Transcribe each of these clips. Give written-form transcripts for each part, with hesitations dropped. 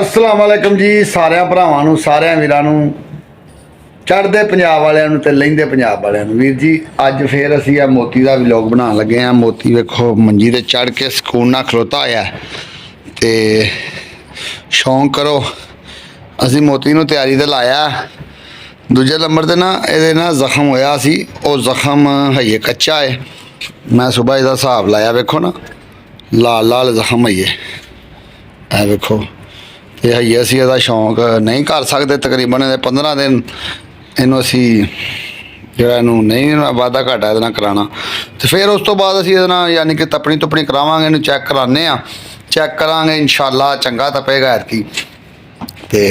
अस्सलाम वालेकुम जी सारिਆਂ ਭਰਾਵਾਂ ਨੂੰ ਸਾਰਿਆਂ ਵੀਰਾਂ ਨੂੰ ਚੜ੍ਹਦੇ ਪੰਜਾਬ ਵਾਲਿਆਂ ਨੂੰ ਤੇ ਲਹਿੰਦੇ ਪੰਜਾਬ ਵਾਲਿਆਂ ਨੂੰ। ਵੀਰ ਜੀ ਅੱਜ ਫੇਰ ਅਸੀਂ ਆ ਮੋਤੀ ਦਾ ਵਲੌਗ ਬਣਾਉਣ ਲੱਗੇ ਆ। ਮੋਤੀ ਵੇਖੋ ਮੰਜੀ ਤੇ ਚੜ੍ਹ ਕੇ ਸਕੂਨ ਨਾਲ ਖਲੋਤਾ ਹੋਇਆ ਤੇ ਸ਼ੌਂਕ ਕਰੋ ਅਸੀਂ ਮੋਤੀ ਨੂੰ ਤਿਆਰੀ ਤੇ ਲਾਇਆ। ਦੂਜੇ ਨੰਬਰ ਤੇ ਨਾ ਇਹਦੇ ਨਾਲ ਜ਼ਖਮ ਹੋਇਆ ਸੀ, ਉਹ ਜ਼ਖਮ ਹਜੇ ਕੱਚਾ ਹੈ। मैं सुबह ਇਹਦਾ ਹਿਸਾਬ ਲਾਇਆ, ਵੇਖੋ ਨਾ ਲਾਲ ਲਾਲ ਜ਼ਖਮ ਹਜੇ ਇਹ ਵੇਖੋ। ਤੇ ਹਜੇ ਅਸੀਂ ਇਹਦਾ ਸ਼ੌਂਕ ਨਹੀਂ ਕਰ ਸਕਦੇ, ਤਕਰੀਬਨ ਇਹਦੇ 15 ਦਿਨ ਇਹਨੂੰ ਅਸੀਂ ਜਿਹੜਾ ਇਹਨੂੰ ਨਹੀਂ ਵਾਧਾ ਘਾਟਾ ਇਹਦੇ ਨਾਲ ਕਰਾਉਣਾ। ਤੇ ਫਿਰ ਉਸ ਤੋਂ ਬਾਅਦ ਅਸੀਂ ਇਹਦੇ ਨਾਲ ਯਾਨੀ ਕਿ ਤਪਣੀ ਤੁਪਣੀ ਕਰਾਵਾਂਗੇ, ਇਹਨੂੰ ਚੈੱਕ ਕਰਾਉਂਦੇ ਹਾਂ, ਚੈੱਕ ਕਰਾਂਗੇ ਇਨਸ਼ਾਅੱਲਾ ਚੰਗਾ ਤਪੇਗਾ ਐਤਕੀ। ਤੇ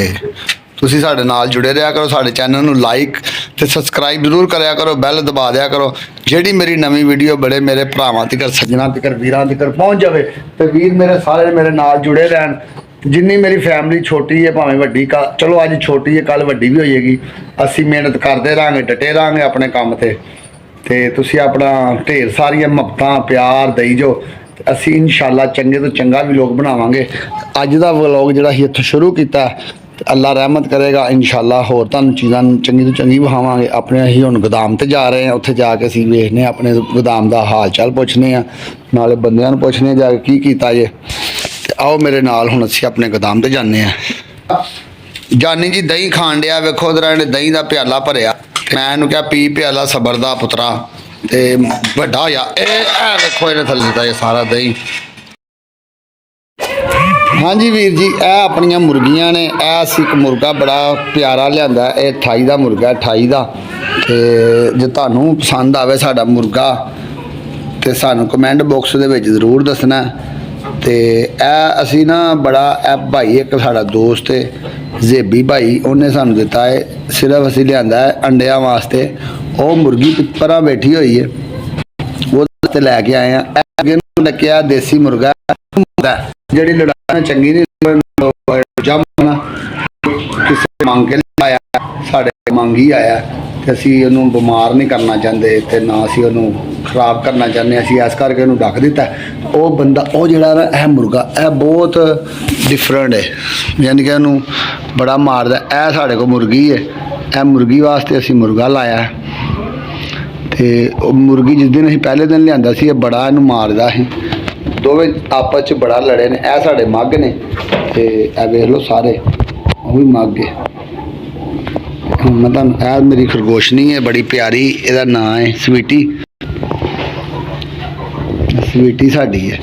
ਤੁਸੀਂ ਸਾਡੇ ਨਾਲ ਜੁੜੇ ਰਿਹਾ ਕਰੋ, ਸਾਡੇ ਚੈਨਲ ਨੂੰ ਲਾਈਕ ਤੇ ਸਬਸਕ੍ਰਾइब ਜ਼ਰੂਰ ਕਰਿਆ ਕਰੋ, ਬੈਲ ਦਬਾ ਦਿਆ ਕਰੋ, ਜਿਹੜੀ ਮੇਰੀ ਨਵੀਂ ਵੀਡੀਓ ਬੜੇ ਮੇਰੇ ਭਰਾਵਾਂ ਤੱਕ ਸੱਜਣਾ ਤੱਕ ਵੀਰਾਂ ਤੱਕ ਪਹੁੰਚ ਜਾਵੇ। ਤੇ ਵੀਰ ਮੇਰੇ ਸਾਰੇ ਮੇਰੇ ਨਾਲ ਜੁੜੇ ਰਹਿਣ। ਜਿੰਨੀ ਮੇਰੀ ਫੈਮਿਲੀ ਛੋਟੀ ਹੈ ਭਾਵੇਂ ਵੱਡੀ, ਚਲੋ ਅੱਜ ਛੋਟੀ ਹੈ ਕੱਲ ਵੱਡੀ ਵੀ ਹੋ ਜਾਏਗੀ, ਅਸੀਂ ਮਿਹਨਤ ਕਰਦੇ ਰਹਾਂਗੇ, ਡਟੇ ਰਹਾਂਗੇ ਆਪਣੇ ਕੰਮ ਤੇ ਤੁਸੀਂ ਆਪਣਾ ਢੇਰ ਸਾਰੀਆਂ ਮੁਹੱਬਤਾਂ ਪਿਆਰ ਦੇਈ ਜੋ। ਅਸੀਂ ਇਨਸ਼ਾਅੱਲਾ ਚੰਗੇ ਤੋਂ ਚੰਗਾ ਵੀ ਲੋਕ ਬਣਾਵਾਂਗੇ। ਅੱਜ ਦਾ ਵਲੌਗ ਜਿਹੜਾ ਅਸੀਂ ਇੱਥੋਂ ਸ਼ੁਰੂ ਕੀਤਾ, ਅੱਲਾ रहमत करेगा इंशाअल्लाह होर तुहानूं चीज़ां चंगी तो चंगी विखावांगे। अपने असीं हुण गोदाम ते जा रहे हैं, उत्थे जाके असीं वेखने अपने गोदाम दा हाल चाल पुछने आ, नाले बंदियां नूं पुछने जाके की कीता जे। ते आओ मेरे नाल हुण असीं अपने गोदाम ते जाने आ। जानी जी दही खाण डिया, वेखो उधर इहने दही दा प्याला भरिया, मैं इहनूं कहा पी प्याला सबर दा पुत्रा। ते वड्डा होया ए वेखो इहने थल्ले दा सारा दही। हाँ जी वीर जी ए अपनिया मुर्गियां ने, असी एक मुर्गा बड़ा प्यारा लिया, ये 28 का मुर्गा 28 का। तो जो तुहानूं पसंद आवे साडा मुर्गा तो सानूं कमेंट बॉक्स दे विच जरूर दसना। तो असी ना बड़ा भाई एक साडा दोस्त है जेबी भाई, उन्हें सानूं दिता है, सिर्फ असी लिया है अंडिया वास्ते। वो मुर्गी परा बैठी हुई है, वो लैके आए हैं। अगे क्या देसी मुर्गा ਜਿਹੜੀ ਲੜਾਈ ਚੰਗੀ ਨਹੀਂ ਜੰਮਣਾ ਕਿਸੇ ਮੰਗ ਕੇ ਆਇਆ, ਸਾਡੇ ਮੰਗ ਹੀ ਆਇਆ ਤੇ ਅਸੀਂ ਉਹਨੂੰ ਬਿਮਾਰ ਨਹੀਂ ਕਰਨਾ ਚਾਹੁੰਦੇ ਤੇ ਨਾ ਅਸੀਂ ਉਹਨੂੰ ਖਰਾਬ ਕਰਨਾ ਚਾਹੁੰਦੇ। ਅਸੀਂ ਇਸ ਕਰਕੇ ਉਹਨੂੰ ਢੱਕ ਦਿੱਤਾ। ਉਹ ਬੰਦਾ ਉਹ ਜਿਹੜਾ ਨਾ ਇਹ ਮੁਰਗਾ ਇਹ ਬਹੁਤ ਡਿਫਰੈਂਟ ਹੈ, ਯਾਨੀ ਕਿ ਉਹਨੂੰ ਬੜਾ ਮਾਰਦਾ। ਇਹ ਸਾਡੇ ਕੋਲ ਮੁਰਗੀ ਹੈ, ਇਹ ਮੁਰਗੀ ਵਾਸਤੇ ਅਸੀਂ ਮੁਰਗਾ ਲਾਇਆ। ਤੇ ਉਹ ਮੁਰਗੀ ਜਿਸ ਦਿਨ ਅਸੀਂ ਪਹਿਲੇ ਦਿਨ ਲਿਆਂਦਾ ਸੀ, ਇਹ ਬੜਾ ਇਹਨੂੰ ਮਾਰਦਾ ਸੀ, दोवें आपस च बड़ा लड़े ने। यह साढ़े मग ने ते वेख लो सारे वो भी मग है। मैं तुहानूं यह मेरी खरगोशनी है बड़ी प्यारी, इहदा नाम है स्वीटी। स्वीटी साडी है।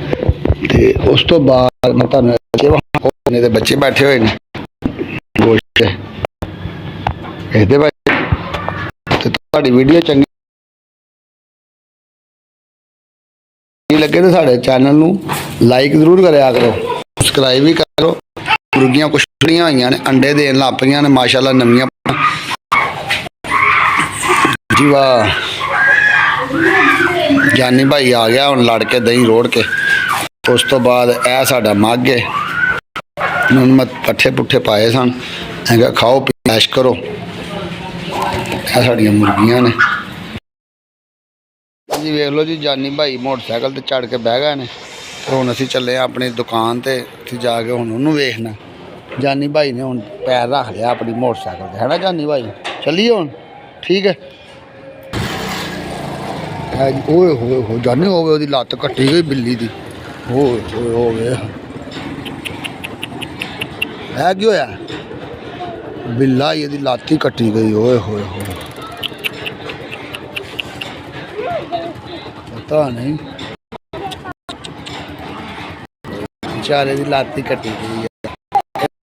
ते उस तो बाद मैं तुहानूं दे बच्चे बैठे हुए ने गोश्त देखदे भाई। ते तुहाडी वीडियो चंगी लगे तो साढ़े चैनल नूं लाइक जरूर कराया करो, सबसक्राइब भी करो। मुर्गियां कुछ छुड़ियां हुई ने, अंडे देन लग पईयां ने माशाअल्लाह नवीं जी। वाह जानी भाई आ गया हुण लड़ के दही रोड़ के। उस तो बाद यह साडा मग है, हुण मैं पट्ठे पुट्ठे पाए सन, मैं कहा खाओ ऐश करो। यह साडियां मुर्गियां ने जी। वेख लो जी जानी भाई मोटरसाइकिल ते चढ़ के बह गए ने। हुण असीं चले अपनी दुकान ते जाके हुण उहनूं वेखना। जानी भाई ने हुण पैर रख लिया अपनी मोटरसाइकिल ते, है ना जानी भाई? चलिए हुण ठीक है। ओए होए हो जानी होवे ओहदी लत्त कट्टी गई बिल्ली दी। ओए होवे है की होया? बिल्ला ही एहदी लत्त ही कट्टी गई। ओए होए होए पता नहीं बेचारे की लत्त ही कट्टी गई है।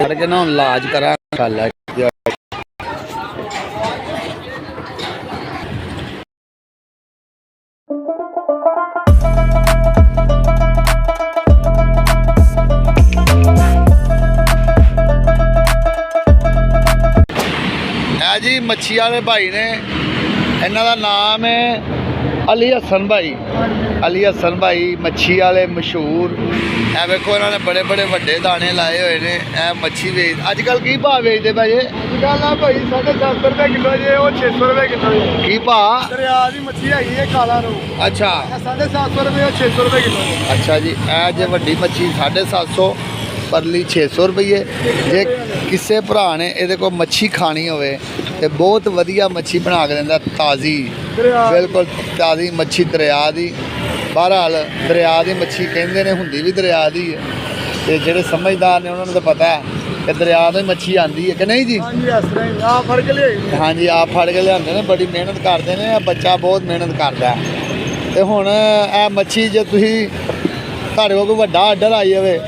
करके ना इलाज करा गल है। जी मच्छी वाले भाई ने, इन्हों का नाम है अली हसन भाई। अली हसन भाई मच्छी वाले मशहूर। ए वेखो इन्होंने बड़े बड़े वड्डे दाने लाए हुए ने। ए मच्छी बेच अजकल की भाव बेचते भाई? अजकल भाई 750 रुपये किलो जे, वो 600 रुपये किलो की भाव? दरिया की मच्छी है काला रो। अच्छा 750 रुपये 600 रुपये किलो। अच्छा जी ए जे वड्डी मच्छी 750 ਪਰਲੀ 600 ਰੁਪਏ। ਜੇ ਕਿਸੇ ਭਰਾ ਨੇ ਇਹਦੇ ਕੋਲ ਮੱਛੀ ਖਾਣੀ ਹੋਵੇ ਤੇ ਬਹੁਤ ਵਧੀਆ ਮੱਛੀ ਬਣਾ ਕੇ ਦਿੰਦਾ, ਤਾਜ਼ੀ, ਬਿਲਕੁਲ ਤਾਜ਼ੀ ਮੱਛੀ ਦਰਿਆ ਦੀ। ਬਹਰਹਾਲ ਦਰਿਆ ਦੀ ਮੱਛੀ ਕਹਿੰਦੇ ਨੇ, ਹੁੰਦੀ ਵੀ ਦਰਿਆ ਦੀ ਹੈ, ਤੇ ਜਿਹੜੇ ਸਮਝਦਾਰ ਨੇ ਉਹਨਾਂ ਨੂੰ ਤਾਂ ਪਤਾ ਹੈ ਕਿ ਦਰਿਆ ਤੋਂ ਹੀ ਮੱਛੀ ਆਉਂਦੀ ਹੈ ਕਿ ਨਹੀਂ ਜੀ। ਹਾਂਜੀ ਇਸ ਤਰ੍ਹਾਂ ਹੀ ਆ ਫੜ ਕੇ ਲਿਆਈ। ਹਾਂਜੀ ਆਪ ਫੜ ਕੇ ਲਿਆਉਂਦੇ ਨੇ, ਬੜੀ ਮਿਹਨਤ ਕਰਦੇ ਨੇ। ਇਹ ਬੱਚਾ ਬਹੁਤ ਮਿਹਨਤ ਕਰਦਾ ਹੈ। ਤੇ ਹੁਣ ਇਹ ਮੱਛੀ ਜੇ ਤੁਸੀਂ ਤੁਹਾਡੇ ਕੋਲ ਕੋਈ ਵੱਡਾ ਆਰਡਰ ਆਈ ਜਾਵੇ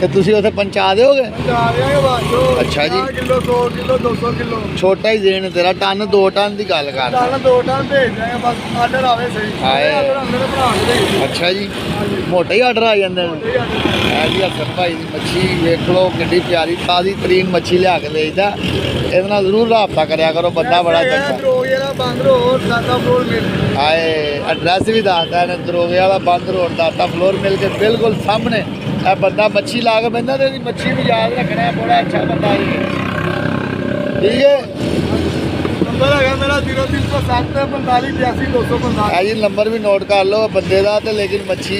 ਤੇ ਤੁਸੀਂ ਉੱਥੇ ਪਹੁੰਚਾ ਦਿਓਗੇ? ਜਾ ਰਿਹਾ ਬਾਸ਼ੋ। ਅੱਛਾ ਜੀ। ਕਿਲੋ 100 ਕਿਲੋ 200 ਕਿਲੋ ਛੋਟਾ ਹੀ ਦੇਣ ਤੇਰਾ, ਟਨ 2 ਟਨ ਦੀ ਗੱਲ ਕਰਦਾ। ਨਾਲ 2 ਟਨ ਭੇਜ ਦਿਆਂਗੇ, ਬਸ ਆਰਡਰ ਆਵੇ ਸਹੀ। ਹਾਏ। ਮੇਰੇ ਭਰਾ ਦੇ ਅੱਛਾ ਜੀ, ਮੋਟੇ ਹੀ ਆਰਡਰ ਆ ਜਾਂਦੇ ਨੇ। ਇਹ ਜੀ ਹਸਨ ਭਾਈ ਦੀ ਮੱਛੀ ਵੇਖ ਲਓ, ਕਿੱਡੀ ਪਿਆਰੀ ਤਾਜ਼ੀ ਤਰੀਨ ਮੱਛੀ ਲਿਆ ਕੇ ਵੇਚਦਾ। ਇਹਦੇ ਨਾਲ ਜ਼ਰੂਰ ਰਾਬਤਾ ਕਰਿਆ ਕਰੋ, ਬੰਦਾ ਬੜਾ ਚੰਗਾ। ਦਰੋਗੇ ਵਾਲਾ ਬੰਦ ਰੋਡ ਦਾਤਾ ਫਲੋਰ ਮਿਲ। ਹਾਏ, ਐਡਰੈਸ ਵੀ ਦੱਸਦਾ ਇਹਨੇ, ਦਰੋਗੇ ਵਾਲਾ ਬੰਦ ਰੋਡ ਦਾਤਾ ਫਲੋਰ ਮਿਲ ਕੇ ਬਿਲਕੁਲ ਸਾਹਮਣੇ। ਇਹ ਬੰਦਾ ਮੱਛੀ ਲਾ ਕੇ ਬਹਿੰਦਾ ਤੇ ਇਹਦੀ ਮੱਛੀ ਵੀ ਯਾਦ ਰੱਖਣਾ, ਬੜਾ ਅੱਛਾ ਬੰਦਾ ਜੀ। ਠੀਕ ਹੈ, ਨੰਬਰ ਹੈਗਾ ਮੇਰਾ 0307 45 82 245। ਇਹ ਜੀ ਨੰਬਰ ਵੀ ਨੋਟ ਕਰ ਲਓ ਬੰਦੇ ਦਾ। ਤੇ ਲੇਕਿਨ ਮੱਛੀ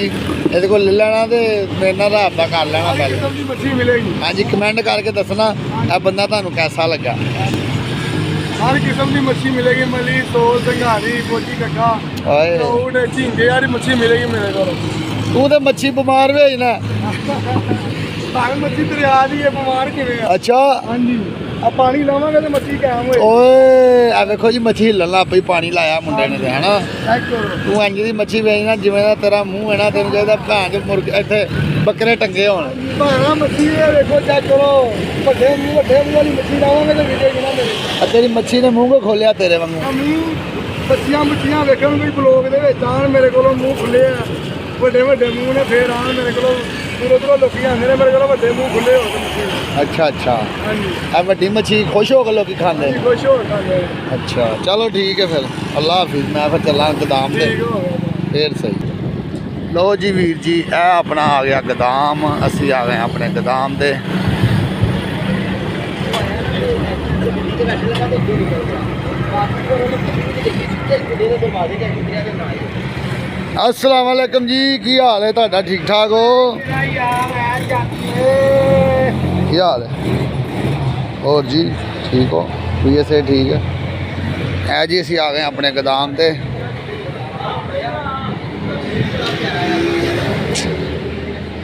ਇਹਦੇ ਕੋਲ ਲੈ ਲੈਣਾ ਤੇ ਮੇਰੇ ਨਾਲ ਰਾਬਤਾ ਕਰ ਲੈਣਾ ਹਰ ਪਹਿਲੇ। ਕਿਸਮ ਦੀ ਮੱਛੀ ਮਿਲੇਗੀ। ਹਾਂਜੀ, ਕਮੈਂਟ ਕਰਕੇ ਦੱਸਣਾ ਇਹ ਬੰਦਾ ਤੁਹਾਨੂੰ ਕੈਸਾ ਲੱਗਾ। ਹਰ ਕਿਸਮ ਦੀ ਮੱਛੀ ਮਿਲੇਗੀ, ਮਲੀ, ਸੋਲ, ਸੰਘਾਰੀ, ਪੋਚੀ, ਕੱਕਾ, ਓਏ ਟਾਊਟ, ਝੀਂਗੇ ਵਾਲੀ ਮੱਛੀ ਮਿਲੇਗੀ ਮੇਰੇ ਕੋਲ। ਤੂੰ ਤੇ ਮੱਛੀ ਬਿਮਾਰ ਵੇਚਣਾ। ਭਾਵੇਂ ਮੱਛੀ ਦਰਿਆ ਦੀ ਹੈ, ਬਿਮਾਰ ਕਿਵੇਂ ਆ? ਅੱਛਾ। ਹਾਂਜੀ, ਆ ਪਾਣੀ ਲਾਵਾਂਗੇ ਤੇ ਮੱਛੀ ਕਾਇਮ ਹੋਏ। ਓਏ ਆ ਵੇਖੋ ਜੀ, ਮੱਛੀ ਹਿੱਲਣ ਲੱਗ ਪਈ, ਪਾਣੀ ਲਾਇਆ ਮੁੰਡੇ ਨੇ ਤੇ ਹਨਾ। ਚੈੱਕ ਕਰੋ। ਤੂੰ ਇੰਜ ਦੀ ਮੱਛੀ ਵੇਚਣਾ ਜਿਵੇਂ ਦਾ ਤੇਰਾ ਮੂੰਹ ਹੈ ਨਾ, ਤੈਨੂੰ ਚਾਹੀਦਾ ਭੈਣ ਚ ਮੁਰਗੇ ਇੱਥੇ ਬੱਕਰੇ ਟੰਗੇ ਹੋਣ। ਭਾਣਾ ਮੱਛੀ ਇਹ ਦੇਖੋ, ਚੈੱਕ ਕਰੋ। ਵੱਡੇ ਮੂੰਹ ਵਾਲੀ ਮੱਛੀ ਲਾਵਾਂਗੇ ਤੇ ਵਿਕੇਗੀ ਨਾ ਮੇਰੇ। ਆ ਤੇਰੀ ਮੱਛੀ ਨੇ ਮੂੰਹ ਕੋ ਖੋਲਿਆ ਤੇਰੇ ਵਾਂਗੂ। ਆ ਮੂੰਹ ਬੱਚੀਆਂ ਵੇਖਣ ਨੂੰ ਕੋਈ ਬਲੋਗ ਦੇ ਵਿੱਚ ਆਣ, ਮੇਰੇ ਕੋਲੋਂ ਮੂੰਹ ਖੁੱਲੇ ਆ, ਵੱਡੇ ਮੂੰਹ ਨੇ, ਫੇਰ ਆਣ ਮੇਰੇ ਕੋਲੋਂ। ਦੂਰੋਂ ਲੋਕੀ ਆਉਂਦੇ ਨੇ ਮੇਰੇ ਕੋਲੋਂ, ਵੱਡੇ ਮੂੰਹ ਖੁੱਲੇ ਹੋ ਕੇ ਮੱਛੀ। ਅੱਛਾ ਅੱਛਾ, ਹਾਂਜੀ, ਆ ਵੱਡੀ ਮੱਛੀ ਖੁਸ਼ ਹੋ ਕੇ ਲੋਕੀ ਖਾਂਦੇ। ਖੁਸ਼ ਹੋ ਖਾਂਦੇ। ਅੱਛਾ ਚਲੋ ਠੀਕ ਹੈ ਫਿਰ, ਅੱਲਾ ਹਾਫਿਜ਼। ਮੈਂ ਫਿਰ ਚੱਲਾਂ ਗੋਦਾਮ ਤੇ, ਠੀਕ ਹੋ ਗਿਆ। ਫੇਰ ਸਹੀ। ਲਓ ਜੀ ਵੀਰ ਜੀ, ਇਹ ਆਪਣਾ ਆ ਗਿਆ ਗੋਦਾਮ। ਅਸੀਂ ਆ ਗਏ ਆਪਣੇ ਗੋਦਾਮ ਦੇ। अस्सलाम वालेकुम जी, की हाल है ਤੁਹਾਡਾ? ठीक ठाक हो? की हाल है? और जी ठीक हो? ये से ठीक है। है जी, ਅਸੀਂ ਆ ਗਏ ਆਪਣੇ ਗੋਦਾਮ ਤੇ।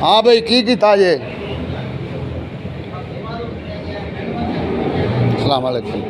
हाँ भाई, की कीता जे? अस्सलाम वालेकुम।